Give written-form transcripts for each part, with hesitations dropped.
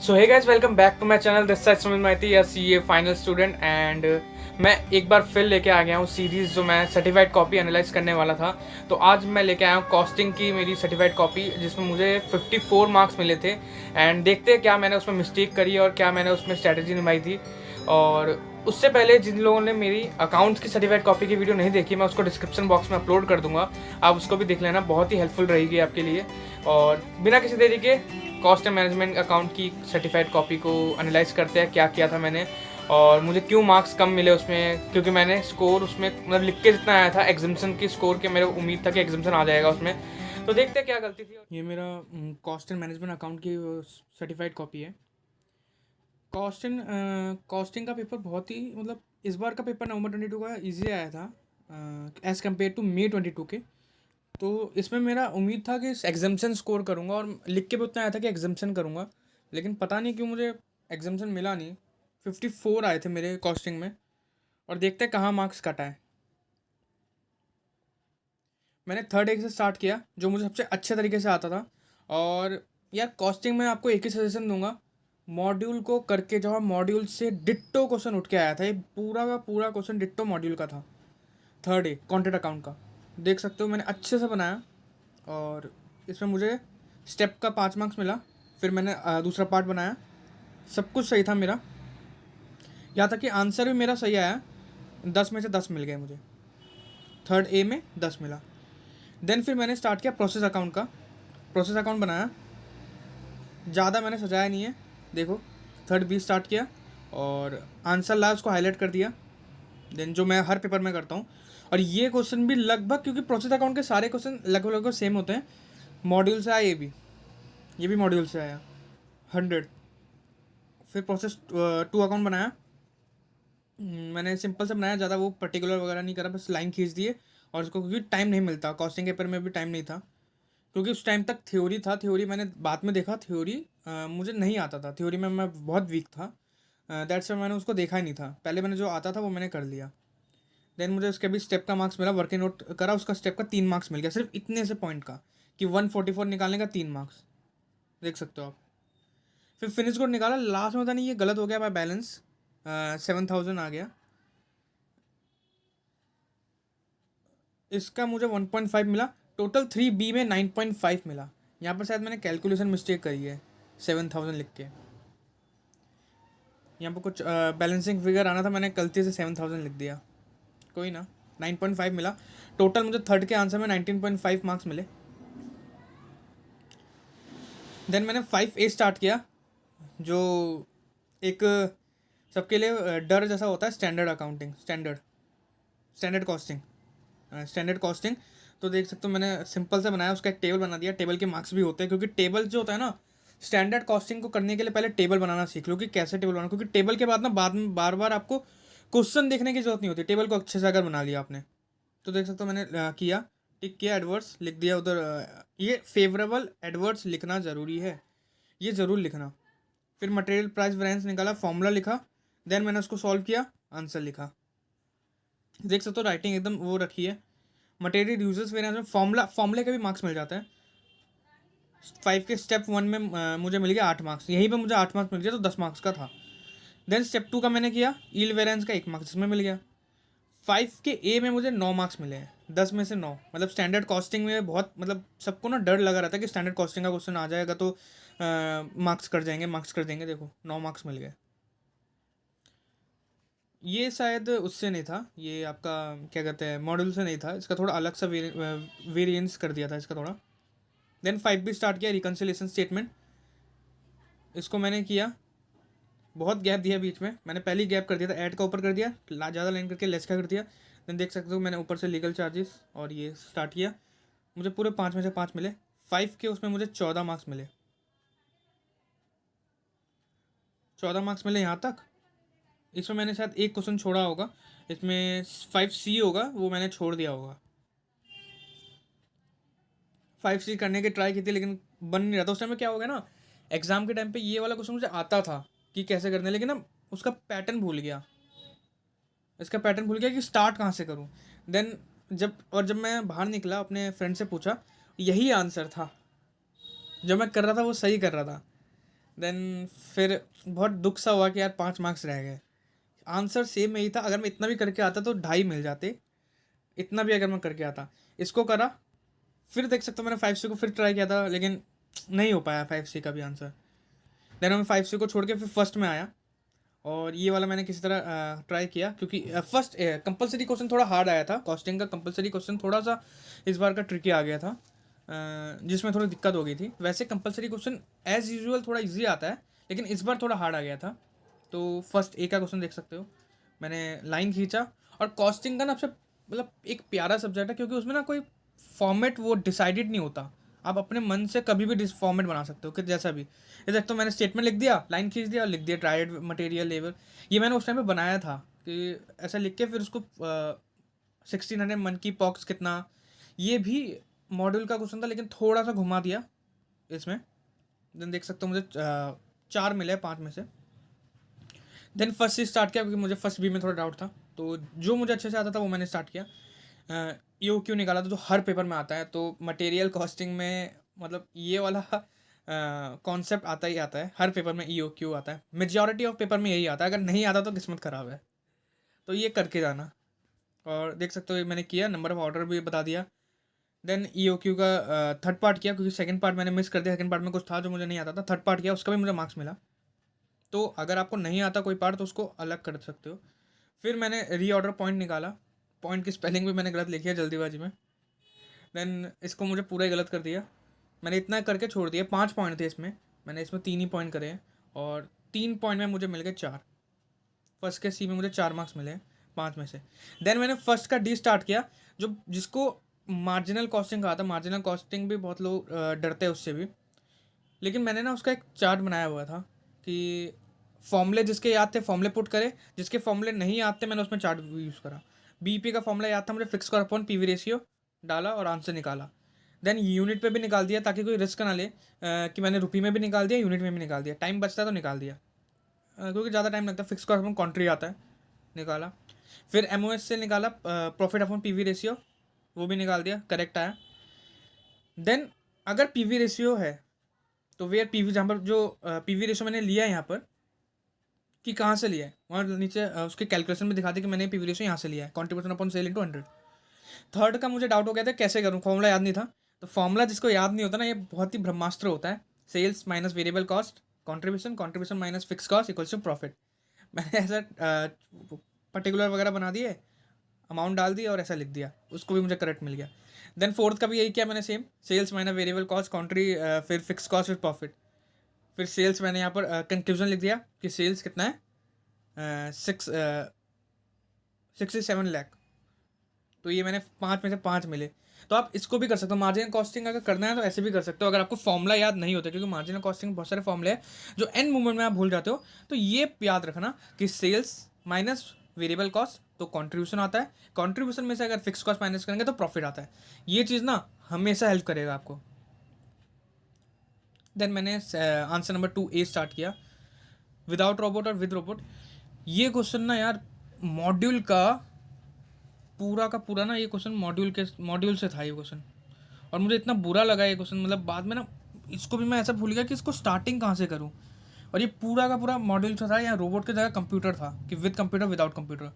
So hey guys, welcome back to my channel. This side Sumit Maiti, या CA final student. And मैं एक बार फिर लेके आ गया हूँ सीरीज़ जो मैं सर्टिफाइड कॉपी एनालाइज करने वाला था। तो आज मैं लेके आया हूँ कॉस्टिंग की मेरी सर्टिफाइड कॉपी, जिसमें मुझे 54 मार्क्स मिले थे। एंड देखते हैं क्या मैंने उसमें मिस्टेक करी और क्या मैंने उसमें स्ट्रैटेजी निभाई थी। और उससे पहले जिन लोगों ने मेरी अकाउंट्स की सर्टिफाइड कॉपी की वीडियो नहीं देखी, मैं उसको डिस्क्रिप्शन बॉक्स में अपलोड कर दूंगा। आप उसको भी देख लेना, बहुत ही हेल्पफुल रहेगी आपके लिए। और बिना किसी देरी के कॉस्ट एंड मैनेजमेंट अकाउंट की सर्टिफाइड कॉपी को एनालाइज करते हैं, क्या किया था मैंने और मुझे क्यों मार्क्स कम मिले उसमें। क्योंकि मैंने स्कोर उसमें मतलब लिख के जितना आया था एग्जामिशन की स्कोर के, मेरे उम्मीद था कि एग्जामिशन आ जाएगा उसमें। तो देखते हैं क्या गलती थी। ये मेरा कॉस्ट एंड मैनेजमेंट अकाउंट की सर्टिफाइड कॉपी है। कॉस्टिंग का पेपर बहुत ही मतलब इस बार का पेपर नवंबर 22 का ईजी आया था एज़ कम्पेयर टू मई 22 के। तो इसमें मेरा उम्मीद था कि एग्जाम्शन स्कोर करूँगा और लिख के भी उतना आया था कि एग्जाम्शन करूँगा, लेकिन पता नहीं क्यों मुझे एग्जाम्शन मिला नहीं। 54 आए थे मेरे कॉस्टिंग में। और देखते हैं कहाँ मार्क्स कटा है। मैंने थर्ड एक से स्टार्ट किया जो मुझे सबसे अच्छे तरीके से आता था। और यार कॉस्टिंग में आपको एक ही सजेशन दूंगा, मॉड्यूल को करके जाओ। मॉड्यूल से डिट्टो क्वेश्चन उठ के आया था, ये पूरा का पूरा क्वेश्चन डिट्टो मॉड्यूल का था। थर्ड ए कॉन्टेंट अकाउंट का देख सकते हो, मैंने अच्छे से बनाया। और इसमें मुझे स्टेप का 5 मार्क्स मिला। फिर मैंने दूसरा पार्ट बनाया, सब कुछ सही था मेरा। यहाँ तक कि आंसर भी मेरा सही आया, 10 में से 10 मिल गए मुझे। थर्ड ए में 10 मिला। देन फिर मैंने स्टार्ट किया प्रोसेस अकाउंट का। प्रोसेस अकाउंट बनाया, ज़्यादा मैंने सजाया नहीं है। देखो थर्ड बी स्टार्ट किया और आंसर लाया, उसको हाईलाइट कर दिया। देन जो मैं हर पेपर में करता हूँ। और ये क्वेश्चन भी लगभग, क्योंकि प्रोसेस अकाउंट के सारे क्वेश्चन लगभग लगभग सेम होते हैं, मॉड्यूल से आया। ये भी मॉड्यूल से आया 100। फिर प्रोसेस टू अकाउंट बनाया। मैंने सिंपल से बनाया, ज़्यादा वो पर्टिकुलर वगैरह नहीं करा, बस लाइन खींच दिए। और उसको क्योंकि टाइम नहीं मिलता, कॉस्टिंग पेपर में भी टाइम नहीं था, क्योंकि उस टाइम तक थ्योरी था। थ्योरी मैंने बाद में देखा, थ्योरी मुझे नहीं आता था। थ्योरी में मैं बहुत वीक था, दैट्स वाई मैंने उसको देखा ही नहीं था। पहले मैंने जो आता था वो मैंने कर लिया। देन मुझे उसके भी स्टेप का मार्क्स मिला, वर्किंग नोट करा, उसका स्टेप का 3 मार्क्स मिल गया, सिर्फ इतने से पॉइंट का, कि 144 निकालने का 3 मार्क्स, देख सकते हो आप। फिर फिनिश कोड निकाला, लास्ट में था नहीं, ये गलत हो गया बाय बैलेंस, 7000 आ गया। इसका मुझे 1.5 मिला। टोटल 3B में 9.5 मिला। यहाँ पर शायद मैंने कैलकुलेशन मिस्टेक करी है, 7000 लिख के। यहाँ पर कुछ बैलेंसिंग फिगर आना था, मैंने गलती से 7000 लिख दिया। कोई ना, 9.5 मिला। टोटल मुझे थर्ड के आंसर में 19.5 मार्क्स मिले। देन मैंने 5A स्टार्ट किया, जो एक सबके लिए डर जैसा होता है, standard accounting, standard costing, standard costing. तो देख सकते हो मैंने सिंपल से बनाया, उसका एक टेबल बना दिया। टेबल के मार्क्स भी होते हैं, क्योंकि टेबल जो होता है ना, स्टैंडर्ड कॉस्टिंग को करने के लिए पहले टेबल बनाना सीख लो कि कैसे टेबल बनाना, क्योंकि टेबल के बाद ना बाद में बार बार आपको क्वेश्चन देखने की जरूरत नहीं होती। टेबल को अच्छे से अगर बना लिया आपने, तो देख सकते हो मैंने किया, टिक किया, एडवर्ड्स लिख दिया उधर। ये फेवरेबल एडवर्ड्स लिखना ज़रूरी है, ये ज़रूर लिखना। फिर मटेरियल प्राइस वेरिएंस निकाला, फॉर्मूला लिखा। देन मैंने उसको सॉल्व किया, आंसर लिखा। देख सकते हो राइटिंग एकदम वो रखी है। मटेरियल यूजेस वेरिएंस में फॉर्मूले के भी मार्क्स मिल जाते हैं। 5 के स्टेप 1 में मुझे मिल गया 8 मार्क्स, यहीं पे मुझे 8 मार्क्स मिल गया, तो 10 मार्क्स का था। देन स्टेप 2 का मैंने किया, ईल्ड वेरिएंस का 1 मार्क्स इसमें मिल गया। 5 के ए में मुझे 9 मार्क्स मिले हैं, 10 में से 9। मतलब स्टैंडर्ड कॉस्टिंग में बहुत, मतलब सबको ना डर लगा रहता है कि स्टैंडर्ड कॉस्टिंग का क्वेश्चन आ जाएगा तो मार्क्स कट जाएंगे, मार्क्स कट देंगे। देखो 9 मार्क्स मिल गए। ये शायद उससे नहीं था, ये आपका क्या कहते हैं मॉडल से नहीं था, इसका थोड़ा अलग सा वेरिएंस कर दिया था इसका थोड़ा। देन 5 भी स्टार्ट किया, रिकन्सिलेशन स्टेटमेंट। इसको मैंने किया, बहुत गैप दिया बीच में, मैंने पहले ही गैप कर दिया था, ऐड का ऊपर कर दिया, ज़्यादा लाइन करके लेस का कर दिया। देन देख सकते हो मैंने ऊपर से लीगल चार्जेस और ये स्टार्ट किया। मुझे पूरे 5 में से 5 मिले। 5 के उसमें मुझे 14 मार्क्स मिले, 14 मार्क्स मिले यहाँ तक। इसमें मैंने शायद एक क्वेश्चन छोड़ा होगा, इसमें 5C होगा, वो मैंने छोड़ दिया होगा। 5C करने की ट्राई की थी, लेकिन बन नहीं रहा था। उस टाइम में क्या हो गया ना, एग्जाम के टाइम पे ये वाला क्वेश्चन मुझे आता था कि कैसे करना है, लेकिन ना उसका पैटर्न भूल गया। इसका पैटर्न भूल गया कि स्टार्ट कहाँ से करूँ। देन जब मैं बाहर निकला, अपने फ्रेंड से पूछा, यही आंसर था, जो मैं कर रहा था वो सही कर रहा था। देन फिर बहुत दुख सा हुआ कि यार 5 मार्क्स रह गए। आंसर सेम यही था, अगर मैं इतना भी करके आता तो 2.5 मिल जाते, इतना भी अगर मैं करके आता। इसको करा, फिर देख सकते हो मैंने 5C को फिर ट्राई किया था, लेकिन नहीं हो पाया 5C का भी आंसर। देन मैं 5C को छोड़ के फिर फर्स्ट में आया, और ये वाला मैंने किसी तरह ट्राई किया, क्योंकि फर्स्ट कंपलसरी क्वेश्चन थोड़ा हार्ड आया था। कॉस्टिंग का कंपलसरी क्वेश्चन थोड़ा सा इस बार का ट्रिकी आ गया था, जिसमें थोड़ी दिक्कत हो गई थी। वैसे कंपलसरी क्वेश्चन एज यूजुअल थोड़ा इजी आता है, लेकिन इस बार थोड़ा हार्ड आ गया था। तो फर्स्ट ए का क्वेश्चन देख सकते हो, मैंने लाइन खींचा। और कॉस्टिंग का ना सबसे मतलब एक प्यारा सब्जेक्ट है, क्योंकि उसमें ना कोई फॉर्मेट वो डिसाइडेड नहीं होता। आप अपने मन से कभी भी फॉर्मेट बना सकते हो कि जैसा भी। ये देख तो मैंने स्टेटमेंट लिख दिया, लाइन खींच दिया और लिख दिया ट्राइड मटेरियल लेवल। ये मैंने उस टाइम पे बनाया था कि ऐसा लिख के फिर उसको 1600 मन की पॉक्स कितना, ये भी मॉड्यूल का क्वेश्चन था, लेकिन थोड़ा सा घुमा दिया इसमें। देन देख सकते हो मुझे 4 मिले 5 में से। देन फर्स्ट से स्टार्ट किया, क्योंकि मुझे फर्स्ट बी में थोड़ा डाउट था, तो जो मुझे अच्छे से आता था वो मैंने स्टार्ट किया। यू क्यों निकाला था, जो हर पेपर में आता है। तो मटेरियल कॉस्टिंग में मतलब ये वाला कॉन्सेप्ट आता ही आता है, हर पेपर में ई ओ क्यू आता है, मेजॉरिटी ऑफ पेपर में यही आता है। अगर नहीं आता तो किस्मत ख़राब है, तो ये करके जाना। और देख सकते हो ये मैंने किया, नंबर ऑफ ऑर्डर भी बता दिया। देन ई ओ क्यू का थर्ड पार्ट किया, क्योंकि सेकंड पार्ट मैंने मिस कर दिया। सेकंड पार्ट में कुछ था जो मुझे नहीं आता था, थर्ड पार्ट किया, उसका भी मुझे मार्क्स मिला। तो अगर आपको नहीं आता कोई पार्ट तो उसको अलग कर सकते हो। फिर मैंने री ऑर्डर पॉइंट निकाला, पॉइंट की स्पेलिंग भी मैंने गलत लिखी है जल्दीबाजी में। देन इसको मुझे पूरा ही गलत कर दिया, मैंने इतना करके छोड़ दिया। 5 पॉइंट थे इसमें, मैंने इसमें 3 ही पॉइंट करे हैं, और 3 पॉइंट में मुझे मिल गए 4। फर्स्ट के सी में मुझे 4 मार्क्स मिले 5 में से। देन मैंने फर्स्ट का डी स्टार्ट किया, जो जिसको मार्जिनल कॉस्टिंग कहा था। मार्जिनल कॉस्टिंग भी बहुत लोग डरते हैं उससे भी, लेकिन मैंने ना उसका एक चार्ट बनाया हुआ था कि फॉर्मूले जिसके याद थे फॉर्मूले पुट करे, जिसके फॉर्मूले नहीं याद थे मैंने उसमें चार्ट यूज़ करा। बीपी का फॉर्मूला याद था मुझे, फिक्स कर अपॉन पीवी रेशियो डाला और आंसर निकाला। देन यूनिट पे भी निकाल दिया, ताकि कोई रिस्क ना ले कि मैंने रुपये में भी निकाल दिया, यूनिट में भी निकाल दिया। टाइम बचता है तो निकाल दिया, क्योंकि ज़्यादा टाइम लगता है। फिक्स कर अपॉन कॉन्ट्री आता है, निकाला। फिर एमओएस से निकाला प्रॉफिट अपॉन पीवी रेशियो, वो भी निकाल दिया, करेक्ट आया। देन अगर पीवी रेशियो है तो वेयर पीवी, जहाँ पर जो पीवी रेशियो मैंने लिया है यहाँ पर कि कहाँ से लिया है, वहाँ नीचे उसके कैलकुलेशन में दिखाते कि मैंने पीवी रेशियो यहाँ से लिया है, contribution upon sale into 100। Third का मुझे डाउट हो गया था कैसे करूँ, फॉर्मूला याद नहीं था। तो फॉर्मूला जिसको याद नहीं होता ना, ये बहुत ही ब्रह्मास्त्र होता है। Sales minus variable cost contribution, contribution minus fix cost equals to profit. मैंने ऐसा पर्टिकुलर वगैरह बना दिए, अमाउंट डाल दिया और ऐसा लिख दिया, उसको भी मुझे करेक्ट मिल गया। देन फोर्थ का भी यही किया मैंने, same sales minus variable cost कॉन्ट्री, फिर फिक्स कॉस्ट फिर प्रॉफिट। फिर सेल्स मैंने यहाँ पर कंक्लूजन लिख दिया कि सेल्स कितना है, 67 लाख। तो ये मैंने 5 में से 5 मिले। तो आप इसको भी कर सकते हो, मार्जिनल कॉस्टिंग अगर करना है तो ऐसे भी कर सकते हो, अगर आपको फॉर्मूला याद नहीं होता, क्योंकि मार्जिनल कॉस्टिंग में बहुत सारे फॉर्मूले हैं जो एंड मोमेंट में आप भूल जाते हो। तो ये याद रखना कि सेल्स माइनस वेरिएबल कॉस्ट तो कंट्रीब्यूशन आता है, कंट्रीब्यूशन में से अगर फिक्स कॉस्ट माइनस करेंगे तो प्रॉफिट आता है। ये चीज़ ना हमेशा हेल्प करेगा आपको। देन मैंने आंसर नंबर 2A स्टार्ट किया, विदाउट रोबोट और विद रोबोट। ये क्वेश्चन ना यार मॉड्यूल का पूरा ना, ये क्वेश्चन मॉड्यूल से था ये क्वेश्चन। और मुझे इतना बुरा लगा ये क्वेश्चन, मतलब बाद में ना इसको भी मैं ऐसा भूल गया कि इसको स्टार्टिंग कहाँ से करूँ। और ये पूरा का पूरा मॉड्यूल से था, या रोबोट की जगह कंप्यूटर था कि विद कंप्यूटर विदाउट कंप्यूटर।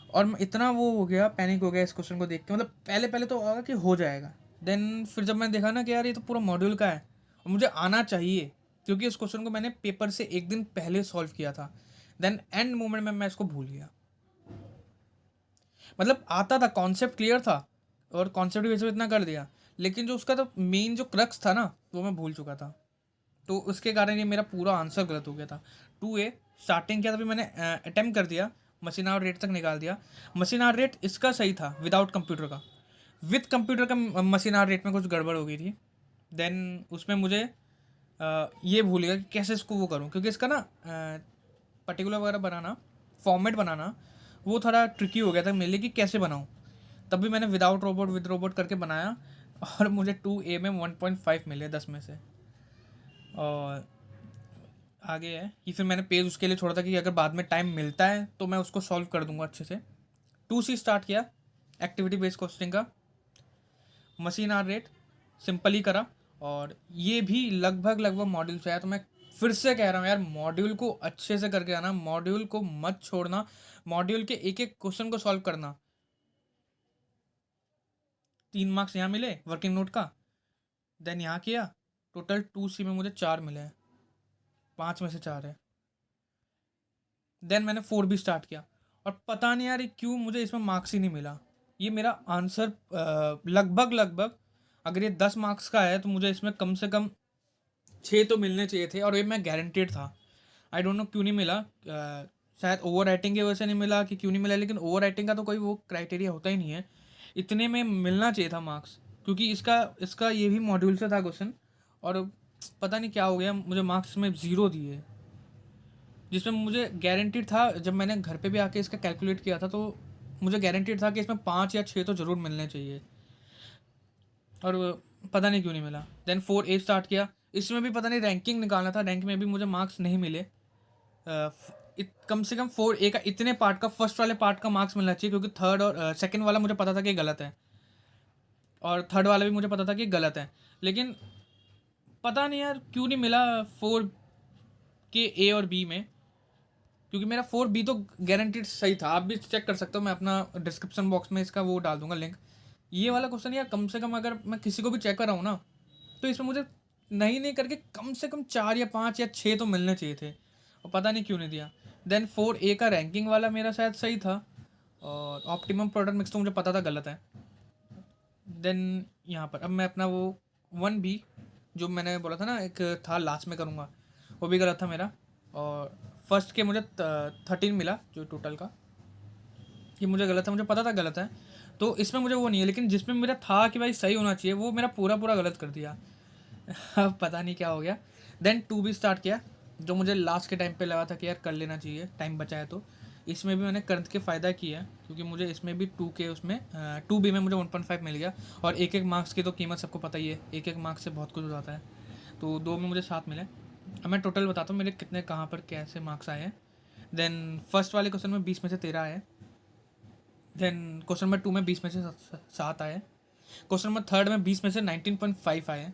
और मैं इतना वो हो गया, पैनिक हो गया इस क्वेश्चन को देख के। मतलब पहले पहले तो होगा कि हो जाएगा, देन फिर जब मैंने देखा ना कि यार ये तो पूरा मॉड्यूल का है और मुझे आना चाहिए, क्योंकि इस क्वेश्चन को मैंने पेपर से एक दिन पहले सॉल्व किया था। देन एंड मोमेंट में मैं इसको भूल गया। मतलब आता था, कॉन्सेप्ट क्लियर था और कॉन्सेप्ट बेस पे इतना कर दिया, लेकिन जो उसका तो मेन जो क्रक्स था ना वो मैं भूल चुका था। तो उसके कारण ये मेरा पूरा आंसर गलत हो गया था। 2A स्टार्टिंग किया, तभी मैंने अटेम्प्ट कर दिया, मशीन आवर रेट तक निकाल दिया। मशीन आवर रेट इसका सही था विदाउट कंप्यूटर का, विद कंप्यूटर का मशीन आवर रेट में कुछ गड़बड़ हो गई थी। देन उसमें मुझे ये भूल गया कि कैसे इसको वो करूँ, क्योंकि इसका ना पर्टिकुलर वगैरह बनाना, फॉर्मेट बनाना वो थोड़ा ट्रिकी हो गया था मेरे लिए कि कैसे बनाऊँ। तब भी मैंने विदाउट रोबोट विद रोबोट करके बनाया, और मुझे 2A में 1.5 मिले 10 में से। और आगे है कि फिर मैंने पेज उसके लिए छोड़ा था कि अगर बाद में टाइम मिलता है तो मैं उसको सॉल्व कर दूंगा अच्छे से। 2C स्टार्ट किया, एक्टिविटी बेस्ड कॉस्टिंग का, मशीन आर रेट सिंपल ही करा, और ये भी लगभग मॉड्यूल से आया। तो मैं फिर से कह रहा हूँ यार, मॉड्यूल को अच्छे से करके आना, मॉड्यूल को मत छोड़ना, मॉड्यूल के एक एक क्वेश्चन को सॉल्व करना। 3 मार्क्स यहाँ मिले वर्किंग नोट का, देन यहाँ किया, टोटल 2C में मुझे 4 मिले हैं, 5 में से 4 है। देन मैंने 4B स्टार्ट किया, और पता नहीं यार क्यों मुझे इसमें मार्क्स ही नहीं मिला। ये मेरा आंसर लगभग अगर ये 10 मार्क्स का है तो मुझे इसमें कम से कम 6 तो मिलने चाहिए थे, और ये मैं गारंटेड था। आई डोंट नो क्यों नहीं मिला, शायद ओवर राइटिंग की वजह से नहीं मिला कि क्यों नहीं मिला, लेकिन ओवर राइटिंग का तो कोई वो क्राइटेरिया होता ही नहीं है। इतने में मिलना चाहिए था मार्क्स, क्योंकि इसका ये भी मॉड्यूल से था क्वेश्चन, और पता नहीं क्या हो गया, मुझे मार्क्स में 0 दिए, जिसमें मुझे गारंटीड था। जब मैंने घर पे भी आके इसका कैलकुलेट किया था तो मुझे गारंटीड था कि इसमें 5 या 6 तो ज़रूर मिलने चाहिए, और पता नहीं क्यों नहीं मिला। देन 4A स्टार्ट किया, इसमें भी पता नहीं रैंकिंग निकालना था, रैंक में भी मुझे मार्क्स नहीं मिले। कम से कम 4A का इतने पार्ट का, फर्स्ट वाले पार्ट का मार्क्स मिलना चाहिए, क्योंकि थर्ड और सेकंड वाला मुझे पता था कि गलत है, और थर्ड वाला भी मुझे पता था कि गलत है, लेकिन पता नहीं यार क्यों नहीं मिला 4 के A और B में, क्योंकि मेरा 4B तो गारंटीड सही था। आप भी चेक कर सकते हो, मैं अपना डिस्क्रिप्शन बॉक्स में इसका वो डाल दूंगा लिंक। ये वाला क्वेश्चन यार कम से कम अगर मैं किसी को भी चेक कर रहा हूँ ना, तो इसमें मुझे नहीं करके कम से कम 4 या 5 या 6 तो मिलने चाहिए थे, और पता नहीं क्यों नहीं दिया। देन 4A का रैंकिंग वाला मेरा शायद सही था, और ऑप्टिमम प्रोडक्ट मिक्स तो मुझे पता था गलत है। देन यहाँ पर अब मैं अपना वो 1B जो मैंने बोला था ना एक था लास्ट में करूँगा, वो भी गलत था मेरा, और फर्स्ट के मुझे 13 मिला जो टोटल का, ये मुझे गलत है, मुझे पता था गलत है, तो इसमें मुझे वो नहीं है, लेकिन जिसमें मेरा था कि भाई सही होना चाहिए वो मेरा पूरा गलत कर दिया। अब पता नहीं क्या हो गया। देन 2B स्टार्ट किया, जो मुझे लास्ट के टाइम पे लगा था कि यार कर लेना चाहिए, टाइम बचा है तो। इसमें भी मैंने कर के फ़ायदा किया, क्योंकि मुझे इसमें भी 2 के उसमें 2B में मुझे 1.5 मिल गया, और एक मार्क्स की तो कीमत सबको पता ही है, एक मार्क्स से बहुत कुछ हो जाता है, तो 2 में मुझे 7 मिले। अब मैं टोटल बताता हूँ मेरे कितने कहाँ पर कैसे मार्क्स आए हैं। देन फर्स्ट वाले क्वेश्चन में 20 में से 13 आए, देन क्वेश्चन नंबर 2 में 20 में से 7 आए, क्वेश्चन नंबर 3 में 20 में से 19.5 आए,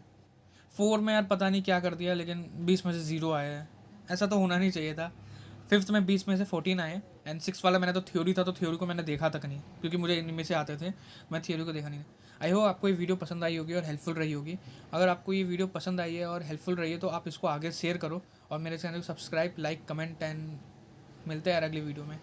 4 में यार पता नहीं क्या कर दिया, लेकिन 20 में से 0 आया है, ऐसा तो होना नहीं चाहिए था। 5th में 20 में से 14 आए, एंड 6 वाला मैंने तो थ्योरी था, तो थ्योरी को मैंने देखा तक नहीं, क्योंकि मुझे इनमें से आते थे, मैं थ्योरी को देखा नहीं। आई होप आपको ये वीडियो पसंद आई होगी और हेल्पफुल रही होगी। अगर आपको ये वीडियो पसंद आई है और हेल्पफुल रही है तो आप इसको आगे शेयर करो, और मेरे चैनल को सब्सक्राइब, लाइक, कमेंट, एंड मिलते हैं यार अगली वीडियो में।